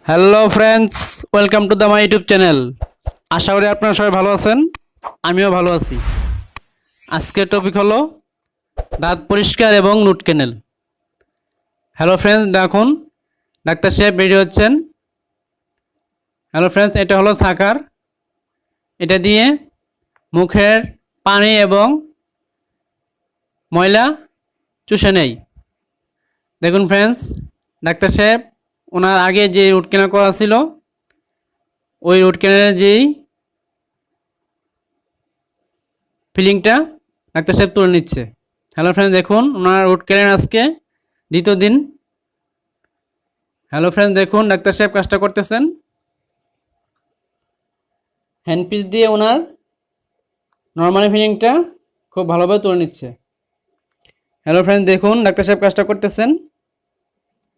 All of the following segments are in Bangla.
Hello friends, welcome to the my YouTube channel. আশা করি আপনারা সবাই ভালো আছেন, আমিও ভালো আছি। আজকের টপিক হলো দাঁত পরিষ্কার এবং রুট ক্যানেল। হ্যালো ফ্রেন্ডস, দেখুন ডাক্তার সাহেব রেডি হচ্ছেন। হ্যালো ফ্রেন্ডস, এটা হলো সাকার। এটা দিয়ে মুখের পানি এবং ময়লা চুষে নেই। দেখুন ফ্রেন্ডস, ডাক্তার সাহেব ওনার আগে যে রুট ক্যানেল করা ছিল ওই রুট ক্যানেলের যেই ফিলিংটা ডাক্তার সাহেব তুলে নিচ্ছে। হ্যালো ফ্রেন্ডস, দেখুন ওনার রুট ক্যানেল আজকে দ্বিতীয় দিন। হ্যালো ফ্রেন্ডস, দেখুন ডাক্তার সাহেব কাজটা করতেছেন। হ্যান্ডপিস দিয়ে ওনার নর্মালি ফিলিংটা খুব ভালোভাবে তুলে নিচ্ছে। হ্যালো ফ্রেন্ডস, দেখুন ডাক্তার সাহেব কাজটা করতেছেন।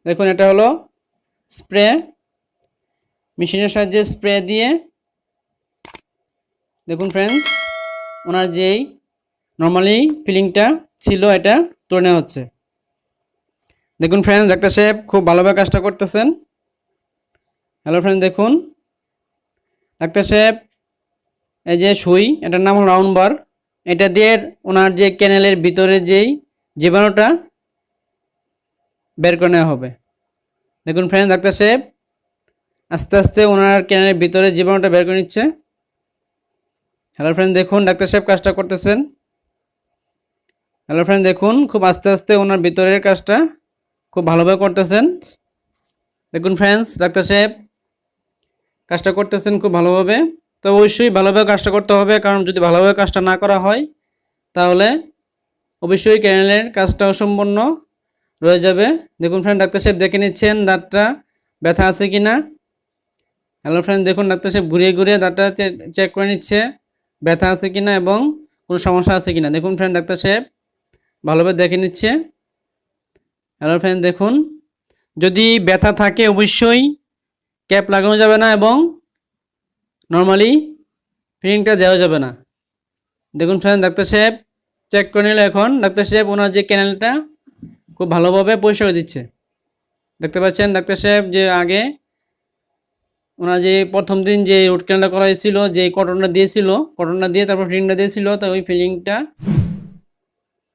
দেখুন এটা হলো স্প্রে, মেশিনের সাহায্যে স্প্রে দিয়ে দেখুন ফ্রেন্ডস ওনার যেই নর্মালি ফিলিংটা ছিল এটা তুলে নেওয়া হচ্ছে। দেখুন ফ্রেন্ডস, ডাক্তার সাহেব খুব ভালোভাবে কাজটা করতেছেন। হ্যালো ফ্রেন্ডস, দেখুন ডাক্তার সাহেব এই যে সুই, এটার নাম হলো রাউন্ড বার। এটা দিয়ে ওনার যে ক্যানেলের ভিতরে যেই জীবাণুটা বের করে নেওয়া হবে। দেখুন ফ্রেন্ডস, ডাক্তার সাহেব আস্তে আস্তে ওনার ক্যানেলের ভিতরে জীবাণুটা বের করে নিচ্ছে। হ্যালো ফ্রেন্ডস, দেখুন ডাক্তার সাহেব কাজটা করতেছেন। হ্যালো ফ্রেন্ডস, দেখুন খুব আস্তে আস্তে ওনার ভিতরের কাজটা খুব ভালোভাবে করতেছেন। দেখুন ফ্রেন্ডস, ডাক্তার সাহেব কাজটা করতেছেন খুব ভালোভাবে। তো অবশ্যই ভালোভাবে কাজটা করতে হবে, কারণ যদি ভালোভাবে কাজটা না করা হয় তাহলে অবশ্যই ক্যানেলের কাজটা অসম্পূর্ণ রয়ে যাবে। দেখুন ফ্রেন্ড, ডাক্তার সাহেব দেখে নিচ্ছেন দাঁতটা ব্যথা আছে কি না। হ্যালো ফ্রেন্ড, দেখুন ডাক্তার সাহেব ঘুরিয়ে ঘুরিয়ে দাঁতটা চেক করে নিচ্ছে ব্যথা আছে কি না এবং কোনো সমস্যা আছে কি না। দেখুন ফ্রেন্ড, ডাক্তার সাহেব ভালোভাবে দেখে নিচ্ছে। হ্যালো ফ্রেন্ড, দেখুন যদি ব্যথা থাকে অবশ্যই ক্যাপ লাগানো যাবে না এবং নর্মালি ফিলিংটা দেওয়া যাবে না। দেখুন ফ্রেন্ড, ডাক্তার সাহেব চেক করে নিল। এখন ডাক্তার সাহেব ওনার যে ক্যানেলটা খুব ভালোভাবে পরিষ্কার করে দিচ্ছে। দেখতে পাচ্ছেন ডাক্তার সাহেব যে আগে ওনার যে প্রথম দিন যে রুট ক্যানেলটা করা হয়েছিল, যে কটনটা দিয়েছিল, কটনটা দিয়ে তারপর ফিলিংটা দিয়েছিল, তো ওই ফিলিংটা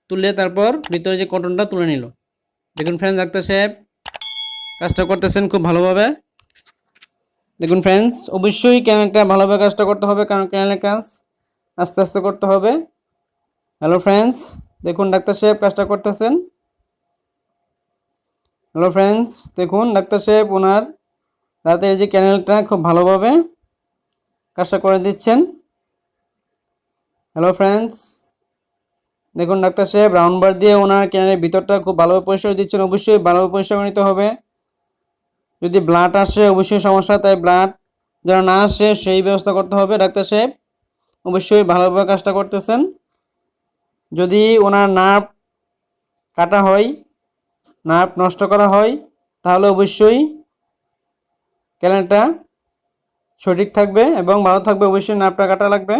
তুলে তারপর ভিতরে যে কটনটা তুলে নিল। দেখুন ফ্রেন্ডস, ডাক্তার সাহেব কাজটা করতেছেন খুব ভালোভাবে। দেখুন ফ্রেন্ডস, অবশ্যই ক্যানেলটা ভালোভাবে কাজটা করতে হবে, কারণ ক্যানেলের কাজ আস্তে আস্তে করতে হবে। হ্যালো ফ্রেন্ডস, দেখুন ডাক্তার সাহেব কাজটা করতেছেন। হ্যালো ফ্রেন্ডস, দেখুন ডাক্তার সাহেব ওনার দাঁতের যে ক্যানেলটা খুব ভালোভাবে কাজটা করে দিচ্ছেন। হ্যালো ফ্রেন্ডস, দেখুন ডাক্তার সাহেব রাউন্ড বার দিয়ে ওনার ক্যানেলের ভিতরটা খুব ভালোভাবে পরিষ্কার দিচ্ছেন। অবশ্যই ভালোভাবে পরিষ্কার করে নিতে হবে। যদি ব্লাড আসে অবশ্যই সমস্যা, তাই ব্লাড যেন না আসে সেই ব্যবস্থা করতে হবে। ডাক্তার সাহেব অবশ্যই ভালোভাবে কাজটা করতেছেন। যদি ওনার নার্ভ কাটা হয়, নার্ভ নষ্ট করা হয়, তাহলে অবশ্যই ক্যানেলটা সঠিক থাকবে এবং ভালো থাকবে। অবশ্যই নার্ভটা কাটা লাগবে,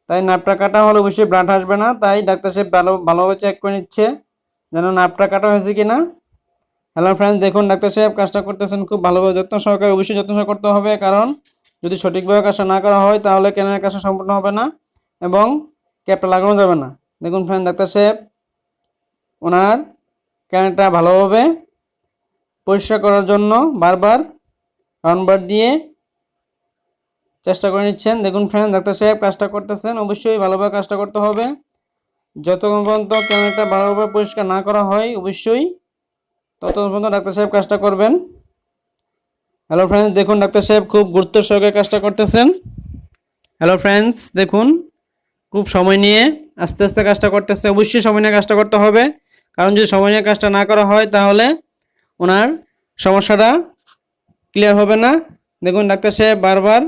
তাই নার্ভটা কাটা হলে অবশ্যই ব্লাড আসবে না। তাই ডাক্তার সাহেব ভালোভাবে চেক করে নিচ্ছে যেন নার্ভটা কাটা হয়েছে কিনা। হ্যালো ফ্রেন্ডস, দেখুন ডাক্তার সাহেব কাজটা করতেছেন খুব ভালোভাবে, যত্ন সহকারে। অবশ্যই যত্ন সহকারে করতে হবে, কারণ যদি সঠিকভাবে কাজটা না করা হয় তাহলে ক্যানেলের কাজটা সম্পূর্ণ হবে না এবং ক্যাপটা লাগানো যাবে না। দেখুন ফ্রেন্ড, ডাক্তার সাহেব ওনার ক্যানেলটা ভালোভাবে পরিষ্কার করার জন্য বারবার রাউন্ড বার দিয়ে চেষ্টা করে নিচ্ছেন। দেখুন ফ্রেন্ড, ডাক্তার সাহেব কাজটা করতেছেন। অবশ্যই ভালোভাবে কাজটা করতে হবে। যতক্ষণ পর্যন্ত ক্যানেলটা ভালোভাবে পরিষ্কার না করা হয় অবশ্যই ততক্ষণ পর্যন্ত ডাক্তার সাহেব কাজটা করবেন। হ্যালো ফ্রেন্ডস, দেখুন ডাক্তার সাহেব খুব গুরুত্ব সহকারে কাজটা করতেছেন। হ্যালো ফ্রেন্ডস, দেখুন খুব সময় নিয়ে আস্তে আস্তে কাজটা করতেছে। অবশ্যই সময় নিয়ে কাজটা করতে হবে, কারণ যদি সময় নিয়ে কাজটা না করা হয় তাহলে ওনার সমস্যাটা ক্লিয়ার হবে না। দেখুন ডাক্তার সাহেব বারবার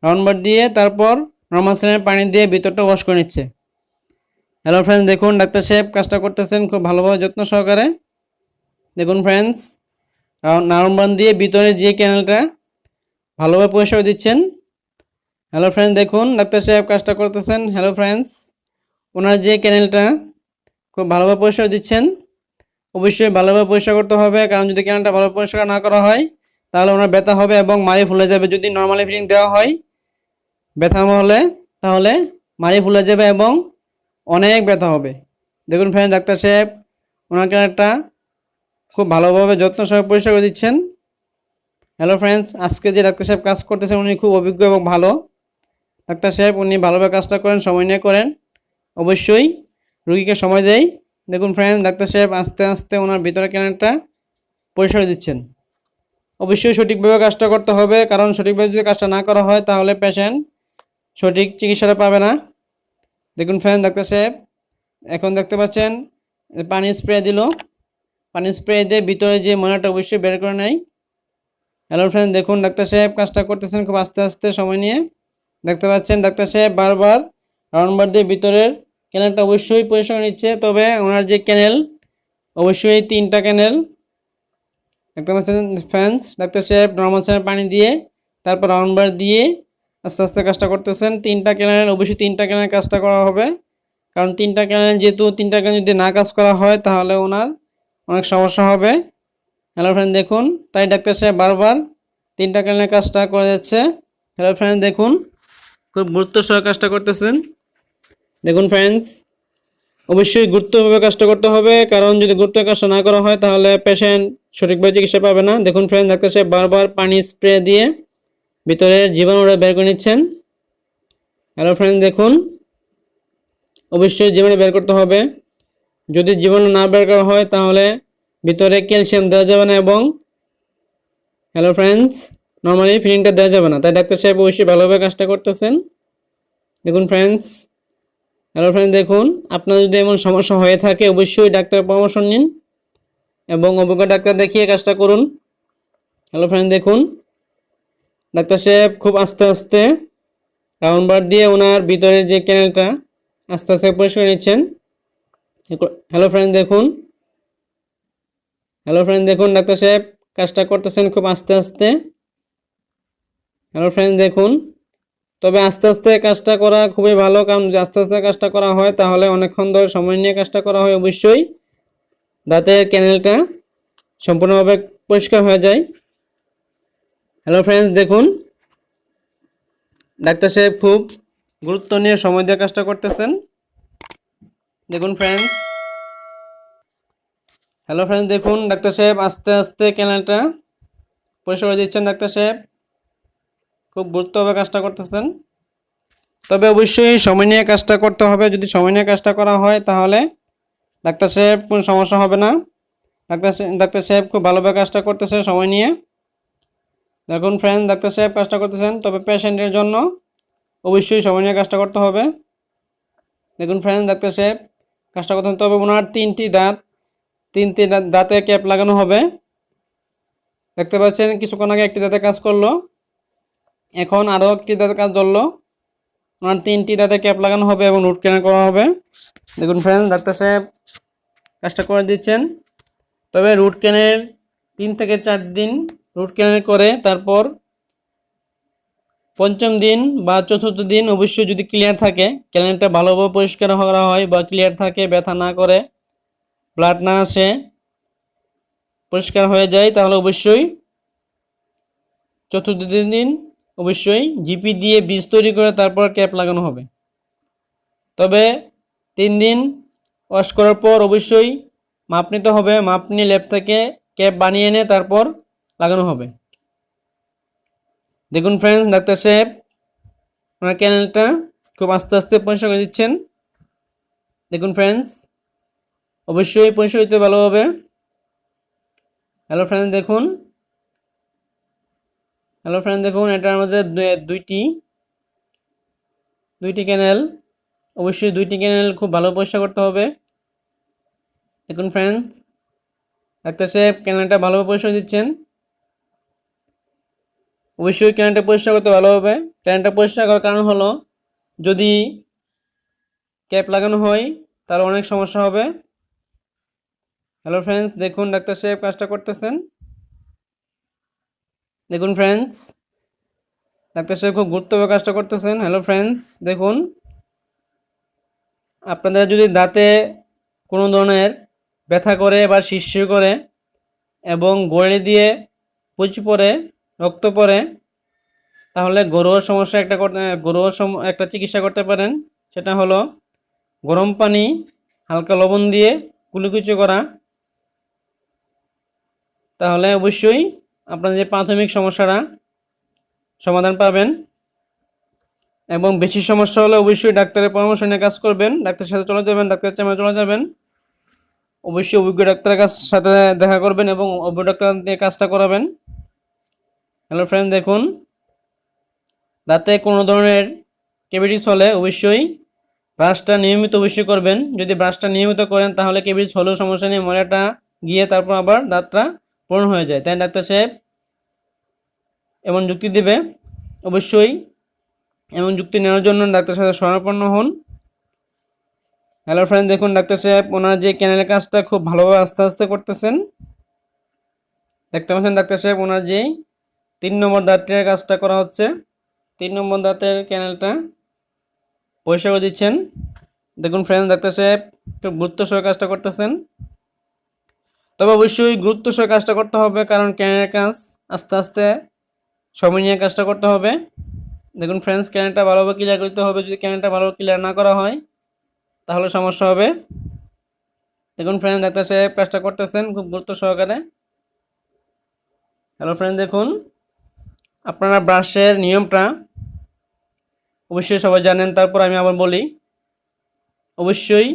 রাউন্ড বার দিয়ে তারপর নর্মাল স্যালাইনের পানি দিয়ে ভিতরটা ওয়াশ করে নিচ্ছে। হ্যালো ফ্রেন্ডস, দেখুন ডাক্তার সাহেব কাজটা করতেছেন খুব ভালোভাবে যত্ন সহকারে। দেখুন ফ্রেন্ডস, রাউন্ড বার দিয়ে ভিতরে যে ক্যানেলটা ভালোভাবে পরিষ্কার দিচ্ছেন। হ্যালো ফ্রেন্ডস, দেখুন ডাক্তার সাহেব কাজটা করতেছেন। হ্যালো ফ্রেন্ডস, ওনার যে ক্যানেলটা খুব ভালোভাবে পরিষ্কার দিচ্ছেন। অবশ্যই ভালোভাবে পরিষ্কার করতে হবে, কারণ যদি ক্যানেলটা ভালোভাবে পরিষ্কার না করা হয় তাহলে ওনার ব্যথা হবে এবং মাড়ি ফুলে যাবে। যদি নর্মালি ফিলিং দেওয়া হয় ব্যথা হলে তাহলে মাড়ি ফুলে যাবে এবং অনেক ব্যথা হবে। দেখুন ফ্রেন্ড, ডাক্তার সাহেব ওনাকে একটা খুব ভালোভাবে যত্ন সহ পরিষ্কার করে দিচ্ছেন। হ্যালো ফ্রেন্ডস, আজকে যে ডাক্তার সাহেব কাজ করতেছেন উনি খুব অভিজ্ঞ এবং ভালো ডাক্তার সাহেব। উনি ভালোভাবে কাজটা করেন, সময় নিয়ে করেন, অবশ্যই রুগীকে সময় দেয়। দেখুন ফ্রেন্ডস, ডাক্তার সাহেব আস্তে আস্তে ওনার ভিতরে ক্যানেলটা পরিষ্কার দিচ্ছেন। অবশ্যই সঠিকভাবে কাজটা করতে হবে, কারণ সঠিকভাবে যদি কাজটা না করা হয় তাহলে পেশেন্ট সঠিক চিকিৎসাটা পাবে না। দেখুন ফ্রেন্ড, ডাক্তার সাহেব এখন দেখতে পাচ্ছেন পানি স্প্রে দিল। পানি স্প্রে দিয়ে ভিতরে যে ময়লাটা অবশ্যই বের করে নেয়। হ্যালো ফ্রেন্ড, দেখুন ডাক্তার সাহেব কাজটা করতেছেন খুব আস্তে আস্তে সময় নিয়ে। দেখতে পাচ্ছেন ডাক্তার সাহেব বারবার রাউন্ড বার দিয়ে ভিতরের ক্যানেলটা অবশ্যই পরিষ্কার নিচ্ছে। তবে ওনার যে ক্যানেল অবশ্যই 3টা ক্যানেল। দেখতে পাচ্ছেন ফ্রেন্ডস, ডাক্তার সাহেব নর্মাল সাহেব পানি দিয়ে তারপর রাউন্ড বার দিয়ে আস্তে আস্তে কাজটা করতেছেন। 3টা ক্যানেল, অবশ্যই 3টা ক্যানেল কাজটা করা হবে, কারণ 3টা ক্যানেল যেহেতু 3টা ক্যানেল যদি না কাজ করা হয় তাহলে ওনার অনেক সমস্যা হবে। হ্যালো ফ্রেন্ড, দেখুন তাই ডাক্তার সাহেব বারবার 3টা ক্যানেলের কাজটা করে যাচ্ছে। হ্যালো ফ্রেন্ড, দেখুন খুব গুরুত্ব সহ কাজটা করতেছেন। দেখুন ফ্রেন্ডস, অবশ্যই গুরুত্বভাবে কাজটা করতে হবে, কারণ যদি গুরুত্ব কাজটা না করা হয় তাহলে পেশেন্ট সঠিকভাবে চিকিৎসা পাবে না। দেখুন ফ্রেন্ড, ডাক্তার সাহেব বারবার পানি স্প্রে দিয়ে ভিতরে জীবাণুটা বের করে নিচ্ছেন। হ্যালো ফ্রেন্ড, দেখুন অবশ্যই জীবাণু বের করতে হবে। যদি জীবাণু না বের করা হয় তাহলে ভিতরে ক্যালসিয়াম দেওয়া যাবে না এবং হ্যালো ফ্রেন্ডস নর্মালি ফিলিংটা দেওয়া যাবে না। তাই ডাক্তার সাহেব অবশ্যই ভালোভাবে কাজটা করতেছেন। দেখুন ফ্রেন্ডস, হ্যালো ফ্রেন্ড, দেখুন আপনার যদি এমন সমস্যা হয়ে থাকে অবশ্যই ডাক্তারের পরামর্শ নিন এবং অভিজ্ঞ ডাক্তার দেখিয়ে কাজটা করুন। হ্যালো ফ্রেন্ড, দেখুন ডাক্তার সাহেব খুব আস্তে আস্তে রাউন্ড বার দিয়ে ওনার ভিতরের যে ক্যানেলটা আস্তে আস্তে পরিষ্কার নিচ্ছেন। হ্যালো ফ্রেন্ড, দেখুন ডাক্তার সাহেব কাজটা করতেছেন খুব আস্তে আস্তে। হ্যালো ফ্রেন্ড, দেখুন তবে আস্তে আস্তে কাজটা করা খুবই ভালো, কারণ যদি আস্তে আস্তে কাজটা করা হয় তাহলে অনেকক্ষণ ধরে সময় নিয়ে কাজটা করা হয়, অবশ্যই দাঁতের ক্যানেলটা সম্পূর্ণভাবে পরিষ্কার হয়ে যায়। হ্যালো ফ্রেন্ডস, দেখুন ডাক্তার সাহেব খুব গুরুত্ব নিয়ে সময় দিয়ে কাজটা করতেছেন। দেখুন ফ্রেন্ডস, হ্যালো ফ্রেন্ডস, দেখুন ডাক্তার সাহেব আস্তে আস্তে ক্যানেলটা পরিষ্কার করে দিচ্ছেন। ডাক্তার সাহেব খুব গুরুত্বভাবে কাজটা করতেছেন, তবে অবশ্যই সময় নিয়ে কাজটা করতে হবে। যদি সময় নিয়ে কাজটা করা হয় তাহলে ডাক্তার সাহেব কোনো সমস্যা হবে না। ডাক্তার সাহেব খুব ভালোভাবে কাজটা করতেছে সময় নিয়ে। দেখুন ফ্রেন্ড, ডাক্তার সাহেব কাজটা করতেছেন, তবে পেশেন্টের জন্য অবশ্যই সময় নিয়ে কাজটা করতে হবে। দেখুন ফ্রেন্ড, ডাক্তার সাহেব কাজটা করতে হবে। ওনার 3টি দাঁতে ক্যাপ লাগানো হবে। দেখতে পাচ্ছেন কিছুক্ষণ আগে একটি দাঁতে কাজ করলো, এখন আরও একটি দাঁতে কাজ ধরলো। ওনার 3টি দাঁতে ক্যাপ লাগানো হবে এবং রুট ক্যানাল করা হবে। দেখুন ফ্রেন্ড, ডাক্তার সাহেব কাজটা করে দিচ্ছেন, তবে রুট ক্যানেল 3 থেকে 4 দিন রুট ক্যানেল করে তারপর 5ম দিন বা 4র্থ দিন অবশ্যই যদি ক্লিয়ার থাকে, ক্যানেলটা ভালোভাবে পরিষ্কার করা হয় বা ক্লিয়ার থাকে, ব্যথা না করে, ব্লাড না আসে, পরিষ্কার হয়ে যায়, তাহলে অবশ্যই 4র্থ দিন অবশ্যই জিপি দিয়ে বীজ তৈরি করে তারপর ক্যাপ লাগানো হবে। তবে 3 দিন ওয়াশ করার পর অবশ্যই মাপ নিতে হবে, মাপ নিয়ে ল্যাব থেকে ক্যাপ বানিয়ে এনে তারপর লাগানো হবে। দেখুন ফ্রেন্ডস, ডাক্তার সাহেব ওনার ক্যানেলটা খুব আস্তে আস্তে পরিষ্কার করে দিচ্ছেন। দেখুন ফ্রেন্ডস, অবশ্যই পরিষ্কার হতে ভালোভাবে। হ্যালো ফ্রেন্ডস, দেখুন এটার মধ্যে দুইটি ক্যানেল, অবশ্যই 2টি ক্যানেল খুব ভালো পরিষ্কার করতে হবে। দেখুন ফ্রেন্ডস, ডাক্তার সাহেব ক্যানেলটা ভালোভাবে পরিষ্কার দিচ্ছেন। অবশ্যই ক্যানেলটা পরিষ্কার করতে ভালো হবে। ক্যানেলটা পরিষ্কার করার কারণ হলো যদি ক্যাপ লাগানো হয় তাহলে অনেক সমস্যা হবে। হ্যালো ফ্রেন্ডস, দেখুন ডাক্তার সাহেব কাজটা করতেছেন। দেখুন ফ্রেন্ডস, ডাক্তার সাহেব খুব গুরুত্বপূর্ণ কাজটা করতেছেন। হ্যালো ফ্রেন্ডস, দেখুন আপনাদের যদি দাঁতে কোনো ধরনের ব্যথা করে বা শিরশির করে এবং গোড়ালি দিয়ে পুঁজ পড়ে রক্ত পড়ে, তাহলে গরুর একটা চিকিৎসা করতে পারেন। সেটা হলো গরম পানি হালকা লবণ দিয়ে কুলুকুচি করা। তাহলে অবশ্যই আপনার যে প্রাথমিক সমস্যাটা সমাধান পাবেন। এবং বেশি সমস্যা হলে অবশ্যই ডাক্তারের পরামর্শ নিয়ে কাজ করবেন। ডাক্তারের সাথে চলে যাবেন, ডাক্তারের চেম্বারে চলে যাবেন। অবশ্যই অভিজ্ঞ ডাক্তারের সাথে দেখা করবেন এবং অভিজ্ঞ ডাক্তার দিয়ে কাজটা করাবেন। হ্যালো ফ্রেন্ড, দেখুন দাঁতে কোনো ধরনের ক্যাভিটিস হলে অবশ্যই ব্রাশটা নিয়মিত অবশ্যই করবেন। যদি ব্রাশটা নিয়মিত করেন তাহলে ক্যাভিটিস হলেও সমস্যা নেই, ময়লাটা গিয়ে তারপর আবার দাঁতটা পূরণ হয়ে যায়। তাই ডাক্তার সাহেব এমন যুক্তি দেবে, অবশ্যই এমন যুক্তি নেওয়ার জন্য ডাক্তার সাহেব শরণাপন্ন হন। হ্যালো ফ্রেন্ড, দেখুন ডাক্তার সাহেব ওনার যে ক্যানেলের কাজটা খুব ভালোভাবে আস্তে আস্তে করতেছেন। দেখতে পাচ্ছেন ডাক্তার সাহেব ওনার যেই 3 নম্বর দাঁতের কাজটা করা হচ্ছে। 3 নম্বর দাঁতের ক্যানেলটা পরিষ্কার করে দিচ্ছেন। দেখুন ফ্রেন্ড, ডাক্তার সাহেব খুব গুরুত্ব সহ কাজটা করতেছেন। তবে অবশ্যই গুরুত্ব সহ কাজটা করতে হবে, কারণ ক্যানেলের কাজ আস্তে আস্তে সময় নিয়ে কাজটা করতে হবে। দেখুন ফ্রেন্ডস, ক্যানেলটা ভালোভাবে ক্লিয়ার করতে হবে। যদি ক্যানেলটা ভালোভাবে ক্লিয়ার না করা হয় তাহলে সমস্যা হবে। দেখুন ফ্রেন্ড, ডাক্তার সাহেব কাজটা করতেছেন খুব গুরুত্ব সহকারে। হ্যালো ফ্রেন্ড, দেখুন আপনারা ব্রাশের নিয়মটা অবশ্যই সবাই জানেন, তারপর আমি আবার বলি। অবশ্যই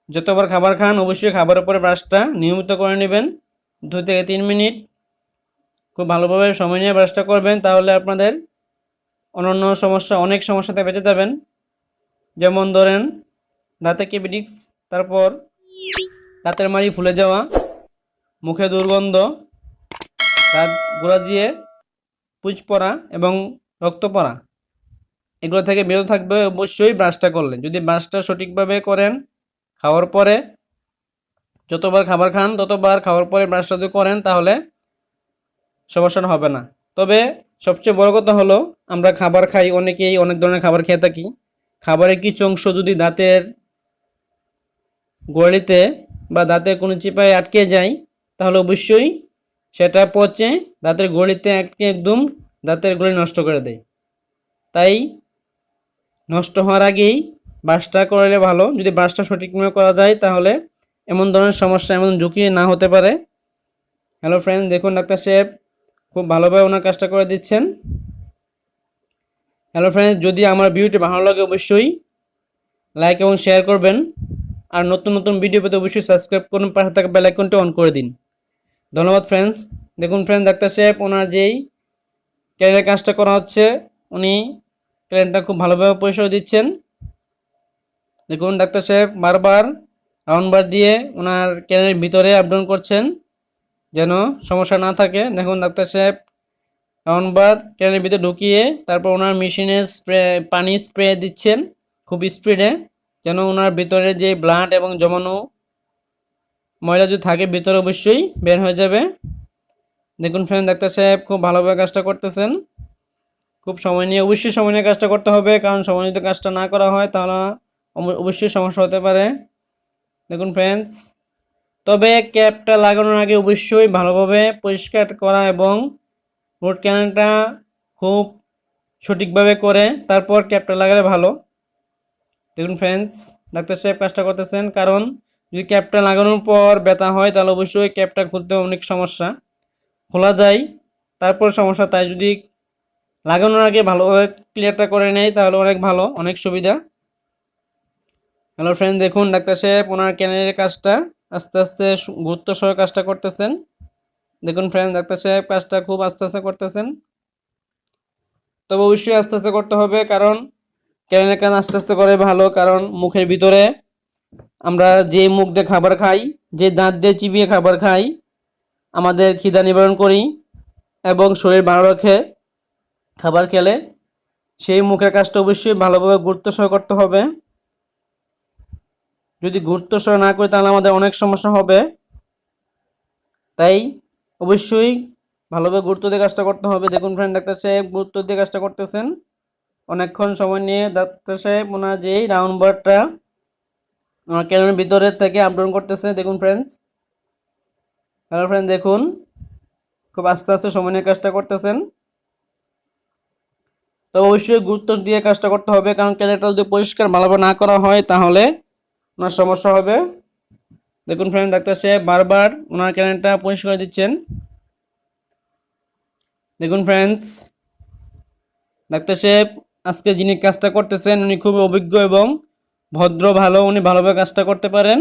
যতবার খাবার খান অবশ্যই খাবারের পরে ব্রাশটা নিয়মিত করে নেবেন 2 থেকে 3 মিনিট। খুব ভালোভাবে সময় নিয়ে ব্রাশটা করবেন, তাহলে আপনাদের অন্যান্য সমস্যা অনেক সমস্যাতে বেঁচে যাবেন। যেমন ধরেন দাঁতে ক্যাভিটিস, তারপর দাঁতের মাড়ি ফুলে যাওয়া, মুখে দুর্গন্ধ, দাঁত গোড়া দিয়ে পুঁজ পড়া এবং রক্ত পড়া, এগুলো থেকে বিরত থাকবে অবশ্যই ব্রাশটা করলে। যদি ব্রাশটা সঠিকভাবে করেন, খাওয়ার পরে যতবার খাবার খান ততবার খাওয়ার পরে ব্রাশটা যদি করেন তাহলে সমস্যা হবে না। তবে সবচেয়ে বড় কথা হলো আমরা খাবার খাই, অনেকেই অনেক ধরনের খাবার খেয়ে থাকি। খাবারের কিছু অংশ যদি দাঁতের গোড়ালিতে বা দাঁতের কোনো চিপায় আটকে যায় তাহলে অবশ্যই সেটা পচে দাঁতের গোড়ালিতে আটকে একদম দাঁতের গোড়ালি নষ্ট করে দেয়। তাই নষ্ট হওয়ার আগেই ব্রাশটা করলে ভালো। যদি ব্রাশটা সঠিকভাবে করা যায় তাহলে এমন ধরনের সমস্যা, এমন ঝুঁকি না হতে পারে। হ্যালো ফ্রেন্ড, দেখুন ডাক্তার সাহেব খুব ভালোভাবে ওনার কাজটা করে দিচ্ছেন। হ্যালো ফ্রেন্ড, যদি আমার ভিডিওটি ভালো লাগে অবশ্যই লাইক এবং শেয়ার করবেন। আর নতুন নতুন ভিডিও পেতে অবশ্যই সাবস্ক্রাইব করুন, পাশে থাকা বেল আইকনটি অন করে দিন। ধন্যবাদ ফ্রেন্ডস। দেখুন ফ্রেন্ড, ডাক্তার সাহেব ওনার যেই ক্যারিয়ার কাজটা করা হচ্ছে উনি ক্যারিয়ারটা খুব ভালোভাবে পরিষ্কার দিচ্ছেন। দেখুন ডাক্তার সাহেব বারবার রাউন্ড বার দিয়ে ওনার ক্যারিয়ারের ভিতরে আপ ডাউন করছেন যেন সমস্যা না থাকে। দেখুন ডাক্তার সাহেব রাউন্ড বার ক্যারিয়ারের ভিতরে ঢুকিয়ে তারপর ওনার মেশিনে পানি স্প্রে দিচ্ছেন খুব স্পিডে, যেন ওনার ভিতরে যে ব্লাড এবং জমানো ময়লা যদি থাকে ভিতরে অবশ্যই বের হয়ে যাবে। দেখুন ফ্রেন্ড, ডাক্তার সাহেব খুব ভালোভাবে কাজটা করতেছেন। খুব সময় নিয়ে, অবশ্যই সময় নিয়ে কাজটা করতে হবে, কারণ সময় যদি কাজটা না করা হয় তাহলে অবশ্যই সমস্যা হতে পারে। দেখুন ফ্রেন্ডস, তবে ক্যাপটা লাগানোর আগে অবশ্যই ভালোভাবে পরিষ্কার করা এবং রুট ক্যানেলটা খুব সঠিকভাবে করে তারপর ক্যাপটা লাগালে ভালো। দেখুন ফ্রেন্ডস, ডাক্তার সাহেব কাজটা করতেছেন, কারণ যদি ক্যাপটা লাগানোর পর ব্যথা হয় তাহলে অবশ্যই ক্যাপটা খুলতে অনেক সমস্যা, খোলা যায় তারপর সমস্যা। তাই যদি লাগানোর আগে ভালোভাবে ক্লিয়ারটা করে নেয় তাহলে অনেক ভালো, অনেক সুবিধা। হ্যালো ফ্রেন্ড, দেখুন ডাক্তার সাহেব ওনার ক্যানেলের কাজটা আস্তে আস্তে গুরুত্ব সহ কাজটা করতেছেন। দেখুন ফ্রেন্ড, ডাক্তার সাহেব কাজটা খুব আস্তে আস্তে করতেছেন। তবে অবশ্যই আস্তে আস্তে করতে হবে, কারণ ক্যানেলের কাজ আস্তে আস্তে করে ভালো। কারণ মুখের ভিতরে আমরা যে মুখ দিয়ে খাবার খাই, যে দাঁত দিয়ে চিবিয়ে খাবার খাই, আমাদের খিদা নিবারণ করি এবং শরীর ভালো রাখে খাবার খেলে, সেই মুখের কাজটা অবশ্যই ভালোভাবে গুরুত্ব সহ করতে হবে। যদি গুরুত্ব সহ না করি তাহলে আমাদের অনেক সমস্যা হবে। তাই অবশ্যই ভালোভাবে গুরুত্ব দিয়ে কাজটা করতে হবে। দেখুন ফ্রেন্ড, ডাক্তার সাহেব গুরুত্ব দিয়ে কাজটা করতেছেন অনেকক্ষণ সময় নিয়ে। ডাক্তার সাহেব ওনার যেই রাউন্ড বারটা ওনার ক্যানের ভিতরের থেকে আপ ডাউন করতেছে। দেখুন ফ্রেন্ডস, হ্যালো ফ্রেন্ড, দেখুন খুব আস্তে আস্তে সময় নিয়ে কাজটা করতেছেন। তো অবশ্যই গুরুত্ব দিয়ে কাজটা করতে হবে, কারণ ক্যানেলটা যদি পরিষ্কার ভালোভাবে না করা হয় তাহলে ওনার সমস্যা হবে। দেখুন ফ্রেন্ড, ডাক্তার সাহেব বারবার ওনার ক্যানেলটা পরিষ্কার করে দিচ্ছেন। দেখুন ফ্রেন্ডস, ডাক্তার সাহেব আজকে যিনি কাজটা করতেছেন উনি খুবই অভিজ্ঞ এবং ভদ্র, ভালো, উনি ভালোভাবে কাজটা করতে পারেন।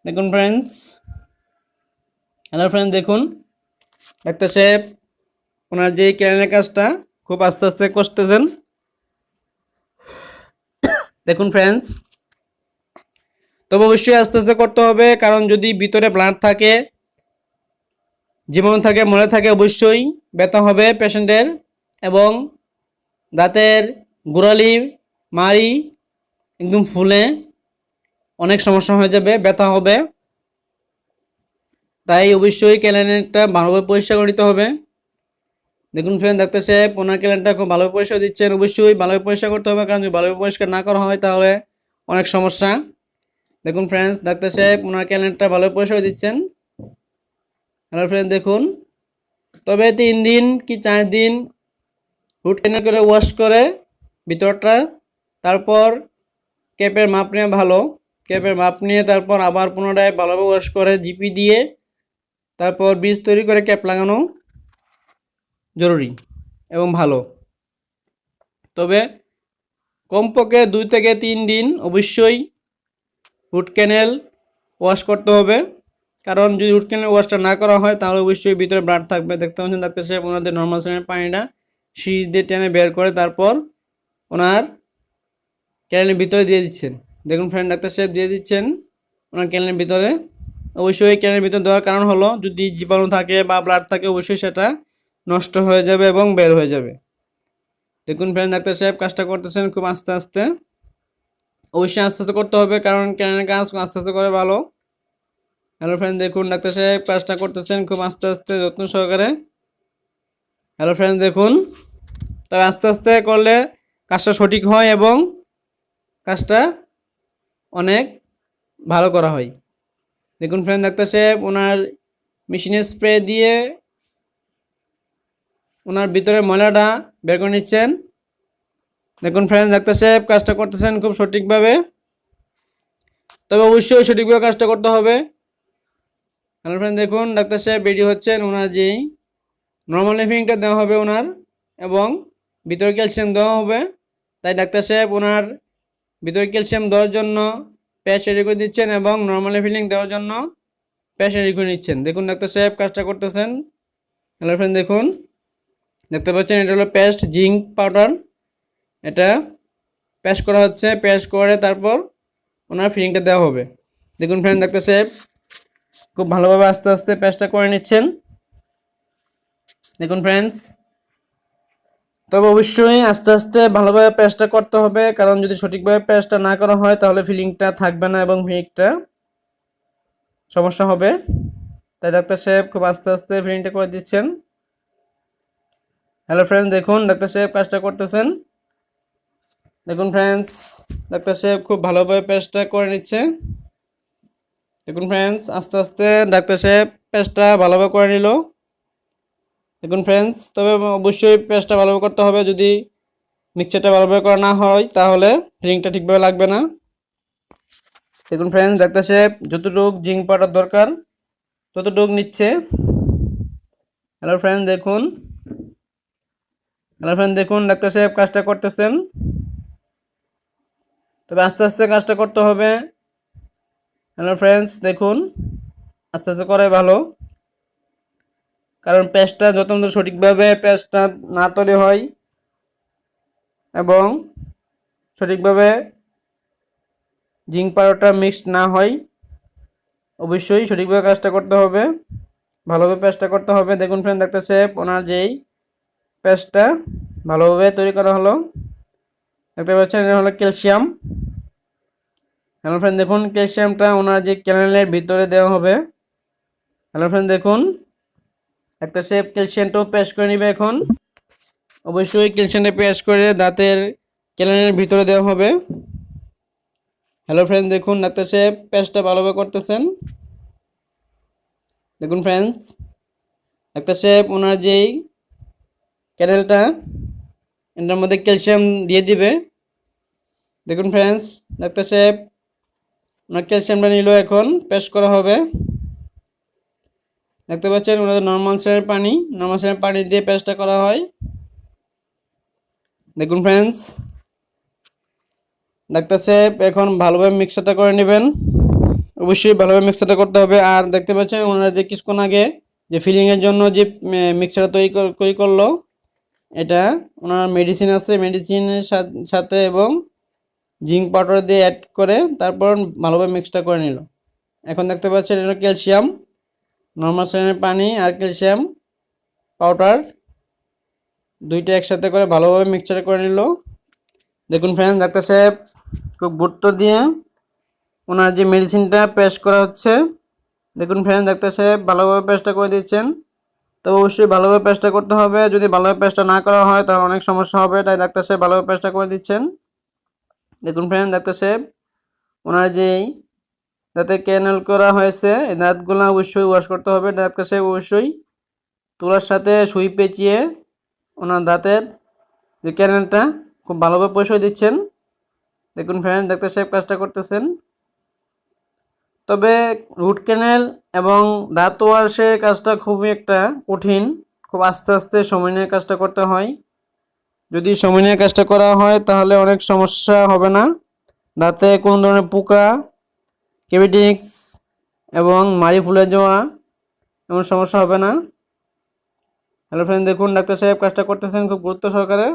দেখুন ফ্রেন্ডস, হ্যালো ফ্রেন্ড, দেখুন ডাক্তার সাহেব ওনার যে ক্যানেলের কাজটা খুব আস্তে আস্তে করতেছেন। দেখুন ফ্রেন্ডস, তবে অবশ্যই আস্তে আস্তে করতে হবে, কারণ যদি ভিতরে ব্লাড থাকে, জীবাণু থাকে, মলে থাকে, অবশ্যই ব্যথা হবে পেশেন্টের, এবং দাঁতের গোড়ালি মাড়ি একদম ফুলে অনেক সমস্যা হয়ে যাবে, ব্যথা হবে। তাই অবশ্যই ক্যালেন্ডারটা ভালোভাবে পরিষ্কার করে নিতে হবে। দেখুন ফ্রেন্ড, ডাক্তার সাহেব ওনার ক্যালেন্ডারটা খুব ভালোভাবে পরিষ্কার দিচ্ছেন। অবশ্যই ভালোভাবে পরিষ্কার করতে হবে, কারণ যদি ভালোভাবে পরিষ্কার না করা হয় তাহলে অনেক সমস্যা। দেখুন ফ্রেন্ডস, ডাক্তার সাহেব ওনার ক্যালেন্ডারটা ভালোভাবে পরিষ্কার দিচ্ছেন। হ্যালো ফ্রেন্ড, দেখুন তবে 3 দিন কি 4 দিন রুট ক্যানেল করে ওয়াশ করে ভিতরটা, তারপর ক্যাপের মাপ নিয়ে ক্যাপের মাপ নিয়ে তারপর আবার পুনরায় ভালোভাবে ওয়াশ করে জিপি দিয়ে তারপর বীজ তৈরি করে ক্যাপ লাগানো জরুরি এবং ভালো। তবে কমপক্ষে 2 থেকে 3 দিন অবশ্যই রুট ক্যানেল ওয়াশ করতে হবে, কারণ যদি রুট ক্যানেল ওয়াশটা না করা হয় তাহলে অবশ্যই ভিতরে ব্লাড থাকবে। দেখতে পাচ্ছেন ডাক্তার সাহেব ওনাদের নর্মাল সিলিন্ডার পানিটা সিরিজ দিয়ে টেনে বের করে তারপর ওনার ক্যানেলের ভিতরে দিয়ে দিচ্ছেন। দেখুন ফ্রেন্ড, ডাক্তার সাহেব দিয়ে দিচ্ছেন ওনার ক্যানেলের ভিতরে। অবশ্যই ক্যানেলের ভিতরে দেওয়ার কারণ হলো যদি জীবাণু থাকে বা ব্লাড থাকে অবশ্যই সেটা নষ্ট হয়ে যাবে এবং বের হয়ে যাবে। দেখুন ফ্রেন্ড, ডাক্তার সাহেব কাজটা করতেছেন খুব আস্তে আস্তে। অবশ্যই আস্তে আস্তে করতে হবে, কারণ ক্যানেলের কাজ আস্তে আস্তে করে ভালো। হ্যালো ফ্রেন্ড, দেখুন ডাক্তার সাহেব কাজটা করতেছেন খুব আস্তে আস্তে যত্ন সহকারে। হ্যালো ফ্রেন্ড, দেখুন তবে আস্তে আস্তে করলে কাজটা সঠিক হয় এবং কাজটা অনেক ভালো করা হয়। দেখুন ফ্রেন্ড, ডাক্তার সাহেব ওনার মেশিনের স্প্রে দিয়ে ওনার ভিতরে ময়লাটা বের করে নিচ্ছেন। দেখুন ফ্রেন্ড, ডাক্তার সাহেব কাজটা করতেছেন খুব সঠিকভাবে, তবে অবশ্যই সঠিকভাবে কাজটা করতে হবে। হ্যালো ফ্রেন্ড, দেখুন ডাক্তার সাহেব রেডি হচ্ছেন। ওনার যেই নর্মাল লিভিংটা দেওয়া হবে ওনার, এবং ভিতরে ক্যালসিয়াম দেওয়া হবে। তাই ডাক্তার সাহেব ওনার ভিতরে ক্যালসিয়াম দেওয়ার জন্য প্যাচ রেডি করে দিচ্ছেন এবং নর্মাল ফিলিং দেওয়ার জন্য প্যাচ রেডি করে নিচ্ছেন। দেখুন ডাক্তার সাহেব কাজটা করতেছেন। হ্যালো ফ্রেন্ড, দেখুন দেখতে পাচ্ছেন এটা হলো পেস্ট জিঙ্ক পাউডার, এটা পেস্ট করা হচ্ছে। পেস্ট করে তারপর ওনার ফিলিংটা দেওয়া হবে। দেখুন ফ্রেন্ড, ডাক্তার সাহেব খুব ভালোভাবে আস্তে আস্তে পেস্টটা করে নিচ্ছেন। দেখুন ফ্রেন্ডস, তবে অবশ্যই আস্তে আস্তে ভালোভাবে পেস্টটা করতে হবে, কারণ যদি সঠিকভাবে পেস্টটা না করা হয় তাহলে ফিলিংটা থাকবে না এবং ফিলিংটা সমস্যা হবে। তাই ডাক্তার সাহেব খুব আস্তে আস্তে ফিলিংটা করে দিচ্ছেন। হ্যালো ফ্রেন্ডস, দেখুন ডাক্তার সাহেব কাজটা করতেছেন। দেখুন ফ্রেন্ডস, ডাক্তার সাহেব খুব ভালোভাবে পেস্টটা করে নিচ্ছে। দেখুন ফ্রেন্ডস, আস্তে আস্তে ডাক্তার সাহেব পেস্টটা ভালোভাবে করে নিল। দেখুন ফ্রেন্ডস, তবে অবশ্যই পেস্টটা ভালোভাবে করতে হবে, যদি মিক্সচারটা ভালোভাবে করা না হয় তাহলে ফিলিংটা ঠিকভাবে লাগবে না। দেখুন ফ্রেন্ডস, ডাক্তার সাহেব যতটুকু জিঙ্ক পাউডার দরকার ততটুকু নিচ্ছে। হ্যালো ফ্রেন্ডস, দেখুন ডাক্তার সাহেব কাজটা করতেছেন, তবে আস্তে আস্তে কাজটা করতে হবে। হ্যালো ফ্রেন্ডস, দেখুন আস্তে আস্তে করে ভালো, কারণ পেস্টটা যত সঠিকভাবে পেস্টটা না তৈরি হয় এবং সঠিকভাবে জিঙ্ক পাউডারটা মিক্সড না হয়, অবশ্যই সঠিকভাবে কাজটা করতে হবে, ভালোভাবে পেস্টটা করতে হবে। দেখুন ফ্রেন্ড, ডাক্তার সাহেব ওনার যেই পেস্টটা ভালোভাবে তৈরি করা হলো, দেখতে পাচ্ছেন এটা হলো ক্যালসিয়াম। হ্যালো ফ্রেন্ড, দেখুন ক্যালসিয়ামটা ওনার যে ক্যানেলের ভিতরে দেওয়া হবে। হ্যালো ফ্রেন্ড, দেখুন ডাক্তার সাহেব ক্যালসিয়ামটাও পেস্ট করে নেবে এখন। অবশ্যই ক্যালসিয়ামটা পেস্ট করে দাঁতের ক্যানেলের ভিতরে দেওয়া হবে। হ্যালো ফ্রেন্ড, দেখুন ডাক্তার সাহেব পেস্টটা ভালোভাবে করতেছেন। দেখুন ফ্রেন্ডস, ডাক্তার সাহেব ওনার যেই ক্যানেলটা এটার মধ্যে ক্যালসিয়াম দিয়ে দিবে। দেখুন ফ্রেন্ডস, ডাক্তার সাহেব ওনার ক্যালসিয়ামটা নিল, এখন পেস্ট করা হবে। দেখতে পাচ্ছেন ওনাদের নর্মাল সেলের পানি দিয়ে পেস্টটা করা হয়। দেখুন ফ্রেন্ডস, ডাক্তার সাহেব এখন ভালোভাবে মিক্সারটা করে নেবেন। অবশ্যই ভালোভাবে মিক্সারটা করতে হবে। আর দেখতে পাচ্ছেন ওনারা যে কিছুক্ষণ আগে যে ফিলিংয়ের জন্য যে মিক্সারটা তৈরি করলো, এটা ওনার মেডিসিন আছে, মেডিসিনের সাথে এবং জিঙ্ক পাউডার দিয়ে অ্যাড করে তারপর ভালোভাবে মিক্সটা করে নিল। এখন দেখতে পাচ্ছেন এটা ক্যালসিয়াম, নর্মাল সেলের পানি আর ক্যালসিয়াম পাউডার দুইটা একসাথে করে ভালোভাবে মিক্সচার করে নিল। দেখুন ফ্রেন্ডস, ডাক্তার সাহেব খুব গুরুত্ব দিয়ে ওনার যে মেডিসিনটা পেস্ট করা হচ্ছে। দেখুন ফ্রেন্ডস, ডাক্তার সাহেব ভালোভাবে পেস্টটা করে দিচ্ছেন। তো অবশ্যই ভালোভাবে পেস্টটা করতে হবে। যদি ভালোভাবে পেস্টটা না করা হয় তাহলে অনেক সমস্যা হবে, তাই ডাক্তার সাহেব ভালোভাবে পেস্টটা করে দিচ্ছেন। দেখুন ফ্রেন্ডস, ডাক্তার সাহেব ওনার যেই দাঁতে ক্যানেল করা হয়েছে এই দাঁতগুলো অবশ্যই ওয়াশ করতে হবে। ডাক্তার সাহেব অবশ্যই তুলার সাথে সুই পেঁচিয়ে ওনার দাঁতের যে ক্যানেলটা খুব ভালোভাবে পরিষ্কার দিচ্ছেন। দেখুন ফ্রেন্ডস, ডাক্তার সাহেব কাজটা করতেছেন। তবে রুট ক্যানেল এবং দাঁত ওয়াশের কাজটা খুবই একটা কঠিন, খুব আস্তে আস্তে সময় নিয়ে কাজটা করতে হয়। যদি সময় নিয়ে কাজটা করা হয় তাহলে অনেক সমস্যা হবে না, দাঁতে কোনো ধরনের পোকা, ক্যাভিটিক্স এবং মাড়ি ফুলে যাওয়া এমন সমস্যা হবে না। হ্যালো ফ্রেন্ড, দেখুন ডাক্তার সাহেব কাজটা করতেছেন খুব গুরুত্ব সহকারে।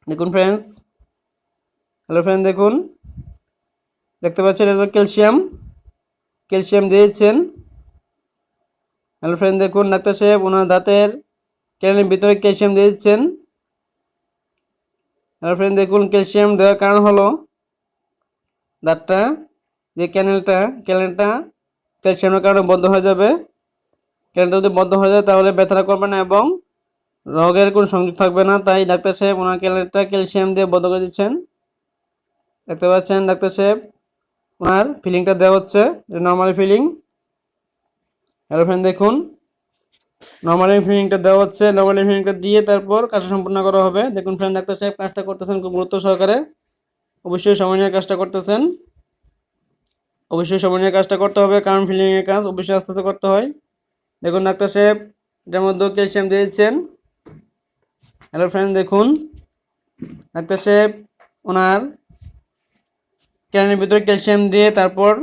দেখুন ফ্রেন্ডস, হ্যালো ফ্রেন্ড, দেখুন দেখতে পাচ্ছেন এটা ক্যালসিয়াম দিয়েছেন। হ্যালো ফ্রেন্ড, দেখুন ডাক্তার সাহেব ওনার দাঁতের ক্যানেলের ভিতরে ক্যালসিয়াম দিয়ে দিচ্ছেন। হ্যালো ফ্রেন্ড, দেখুন ক্যালসিয়াম দেওয়ার কারণ হলো দাঁতটা যে ক্যানেলটা ক্যালসিয়ামের কারণে বন্ধ হয়ে যাবে। ক্যানেলটা যদি বন্ধ হয়ে যায় তাহলে ব্যথা করবে না এবং রোগের কোনো সংযোগ থাকবে না, তাই ডাক্তার সাহেব ওনার ক্যানেলটা ক্যালসিয়াম দিয়ে বন্ধ করে দিচ্ছেন। দেখতে পাচ্ছেন ডাক্তার সাহেব ওনার ফিলিংটা দেওয়া হচ্ছে, নর্মালি ফিলিং। হ্যালো ফ্রেন্ড, দেখুন নর্মালি ফিলিংটা দেওয়া হচ্ছে, নর্মালি ফিলিংটা দিয়ে তারপর কাজটা সম্পূর্ণ করা হবে। দেখুন ফ্রেন্ড, ডাক্তার সাহেব কাজটা করতেছেন খুব গুরুত্ব সহকারে। অবশ্যই সময় নিয়ে কাজটা করতেছেন। অবশ্যই সময় নিয়ে কাজটা করতে হবে, কারণ ফিলিংয়ের কাজ অবশ্যই আস্তে আস্তে করতে হয়। দেখুন ডাক্তার সাহেব এটার মধ্যে ক্যালসিয়াম দিয়ে দিচ্ছেন। হ্যালো ফ্রেন্ড, দেখুন ডাক্তার সাহেব ওনার ক্যানের ভিতরে ক্যালসিয়াম দিয়ে তারপর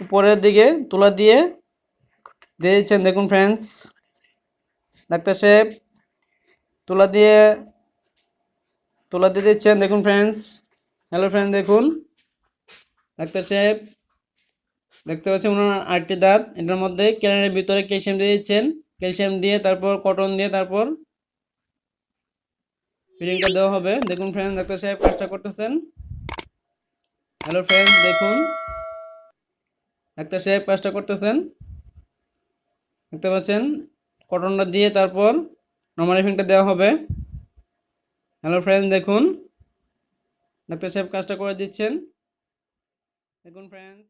উপরের দিকে তুলা দিয়ে দিয়েছেন। দেখুন ফ্রেন্ডস, ডাক্তার সাহেব তুলা দিয়ে দিচ্ছেন। দেখুন ফ্রেন্ডস, হ্যালো ফ্রেন্ড, দেখুন ডাক্তার সাহেব দেখতে পাচ্ছেন ওনার আটটি দাঁত, এটার মধ্যে ক্যানের ভিতরে ক্যালসিয়াম দিয়ে দিচ্ছেন। ক্যালসিয়াম দিয়ে তারপর কটন দিয়ে তারপর ফিলিংটা দেওয়া হবে। দেখুন ফ্রেন্ডস, ডাক্তার সাহেব কাজটা করতেছেন। হ্যালো ফ্রেন্ডস, দেখুন ডাক্তার সাহেব কাজটা করতেছেন। দেখতে পাচ্ছেন কটনটা দিয়ে তারপর নরমাল ফিলিংটা দেওয়া হবে। হ্যালো ফ্রেন্ডস, দেখুন ডাক্তার সাহেব কাজটা করে দিচ্ছেন। দেখুন ফ্রেন্ডস।